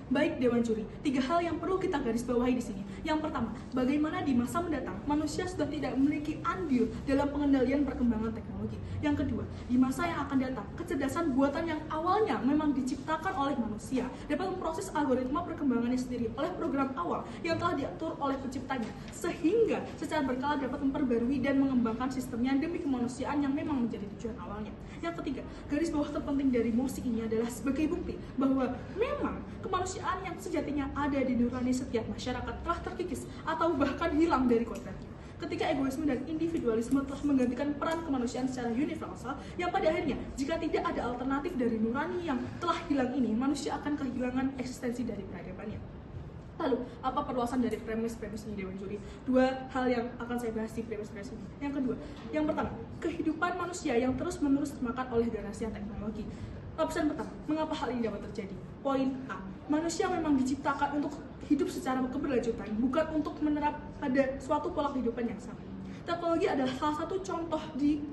Baik Dewan Juri, 3 hal yang perlu kita garis bawahi di sini. Yang pertama, bagaimana di masa mendatang manusia sudah tidak memiliki andil dalam pengendalian perkembangan teknologi. Yang kedua, di masa yang akan datang, kecerdasan buatan yang awalnya memang diciptakan oleh manusia dapat memproses algoritma perkembangannya sendiri oleh program awal yang telah diatur oleh penciptanya, sehingga secara berkala dapat memperbarui dan mengembangkan sistemnya demi kemanusiaan yang memang menjadi tujuan awalnya. Yang ketiga, garis bawah terpenting dari musik ini adalah sebagai bukti bahwa memang kemanusiaan yang sejatinya ada di nurani setiap masyarakat telah terkikis atau bahkan hilang dari kodratnya. Ketika egoisme dan individualisme telah menggantikan peran kemanusiaan secara universal, yang pada akhirnya jika tidak ada alternatif dari nurani yang telah hilang ini, manusia akan kehilangan eksistensi dari peradabannya. Lalu, apa perluasan dari premis-premis ini Dewan Juri? 2 hal yang akan saya bahas di premis-premis ini. Yang kedua, yang pertama, kehidupan manusia yang terus-menerus termakan oleh generasi teknologi. Lapisan pertama, mengapa hal ini dapat terjadi? Poin A, manusia memang diciptakan untuk hidup secara keberlanjutan, bukan untuk menerap pada suatu pola kehidupan yang sama. Teknologi adalah salah satu contoh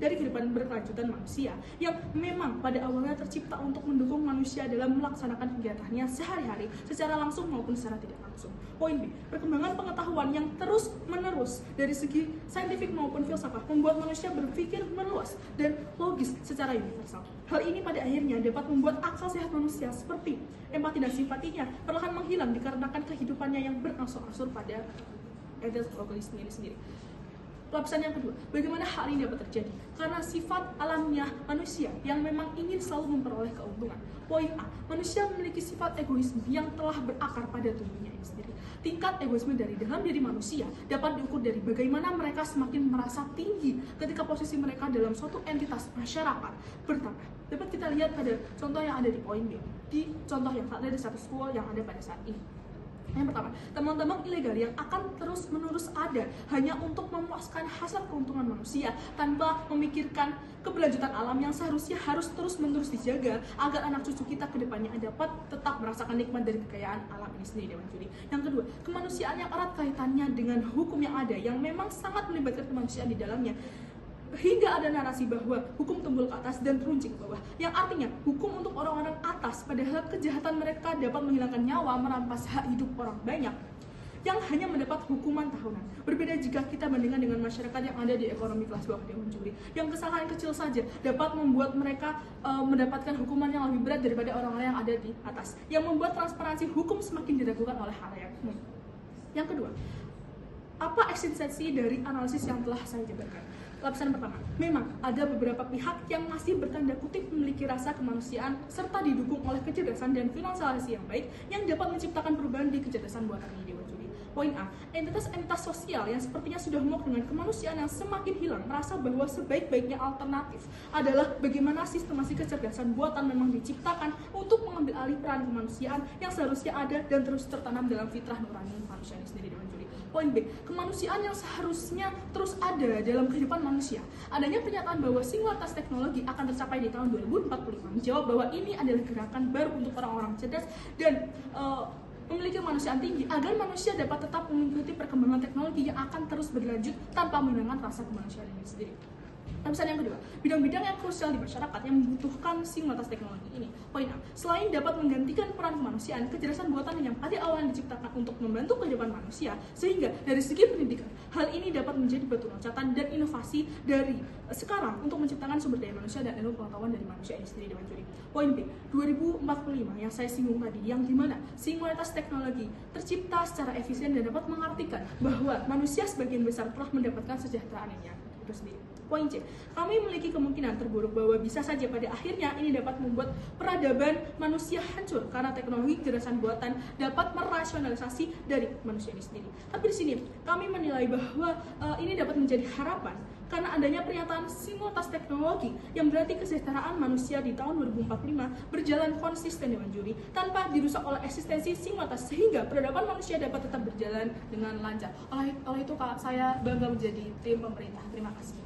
dari kehidupan berkelanjutan manusia yang memang pada awalnya tercipta untuk mendukung manusia dalam melaksanakan kegiatannya sehari-hari secara langsung maupun secara tidak langsung. Poin B, perkembangan pengetahuan yang terus-menerus dari segi saintifik maupun filsafat membuat manusia berpikir meluas dan logis secara universal. Hal ini pada akhirnya dapat membuat akal sehat manusia seperti empati dan simpatinya perlahan menghilang dikarenakan kehidupannya yang berangsur-angsur pada lokalisme ini sendiri. Lapisan yang kedua, bagaimana hal ini dapat terjadi? Karena sifat alamiah manusia yang memang ingin selalu memperoleh keuntungan. Poin A, manusia memiliki sifat egoisme yang telah berakar pada tubuhnya ini sendiri. Tingkat egoisme dari dalam diri manusia dapat diukur dari bagaimana mereka semakin merasa tinggi ketika posisi mereka dalam suatu entitas masyarakat bertambah. Dapat kita lihat pada contoh yang ada di poin B, di contoh yang ada di status quo yang ada pada saat ini. Yang pertama, tambang-tambang ilegal yang akan terus-menerus ada hanya untuk memuaskan hasil keuntungan manusia tanpa memikirkan keberlanjutan alam yang seharusnya harus terus-menerus dijaga agar anak cucu kita ke depannya dapat tetap merasakan nikmat dari kekayaan alam ini sendiri, Dewan Juri. Yang kedua, kemanusiaan yang erat kaitannya dengan hukum yang ada yang memang sangat melibatkan kemanusiaan di dalamnya. Hingga ada narasi bahwa hukum tumbul ke atas dan teruncing ke bawah, yang artinya hukum untuk orang-orang atas padahal kejahatan mereka dapat menghilangkan nyawa, merampas hak hidup orang banyak yang hanya mendapat hukuman tahunan. Berbeda jika kita bandingkan dengan masyarakat yang ada di ekonomi kelas bawah, Dewan Juri, yang kesalahan kecil saja dapat membuat mereka mendapatkan hukuman yang lebih berat daripada orang-orang yang ada di atas, yang membuat transparansi hukum semakin diragukan oleh halayak umum. Yang kedua, apa eksistensi dari analisis yang telah saya jabarkan? Lapisan pertama, memang ada beberapa pihak yang masih bertanda kutip memiliki rasa kemanusiaan serta didukung oleh kecerdasan dan finansialisasi yang baik yang dapat menciptakan perubahan di kecerdasan buatan ini, Dewan Juri. Poin A, entitas-entitas sosial yang sepertinya sudah muak dengan kemanusiaan yang semakin hilang merasa bahwa sebaik-baiknya alternatif adalah bagaimana sistemasi kecerdasan buatan memang diciptakan untuk mengambil alih peran kemanusiaan yang seharusnya ada dan terus tertanam dalam fitrah nurani manusia ini sendiri, Dewan Juri. Poin B, kemanusiaan yang seharusnya terus ada dalam kehidupan manusia. Adanya pernyataan bahwa singularitas teknologi akan tercapai di tahun 2045 menjawab bahwa ini adalah gerakan baru untuk orang-orang cerdas dan memiliki kemanusiaan tinggi agar manusia dapat tetap mengikuti perkembangan teknologi yang akan terus berlanjut tanpa menghilangkan rasa kemanusiaan ini sendiri. Lapisan yang kedua, bidang-bidang yang krusial di masyarakat yang membutuhkan singularitas teknologi ini. Poin A, selain dapat menggantikan peran kemanusiaan, kecerdasan buatan yang pada awalnya diciptakan untuk membantu kehidupan manusia, sehingga dari segi pendidikan, hal ini dapat menjadi batu loncatan dan inovasi dari sekarang untuk menciptakan sumber daya manusia dan ilmu pengetahuan dari manusia ini sendiri, Dewan Juri. Poin B, 2045 yang saya singgung tadi, yang dimana singularitas teknologi tercipta secara efisien dan dapat mengartikan bahwa manusia sebagian besar telah mendapatkan kesejahteraan yang itu sendiri. Poin C, kami memiliki kemungkinan terburuk bahwa bisa saja pada akhirnya ini dapat membuat peradaban manusia hancur karena teknologi kecerdasan buatan dapat merasionalisasi dari manusia ini sendiri. Tapi di sini kami menilai bahwa ini dapat menjadi harapan karena adanya pernyataan simultas teknologi yang berarti kesejahteraan manusia di tahun 2045 berjalan konsisten, Dewan Juri, tanpa dirusak oleh eksistensi simultas sehingga peradaban manusia dapat tetap berjalan dengan lancar. Oleh itu saya bangga menjadi tim pemerintah. Terima kasih.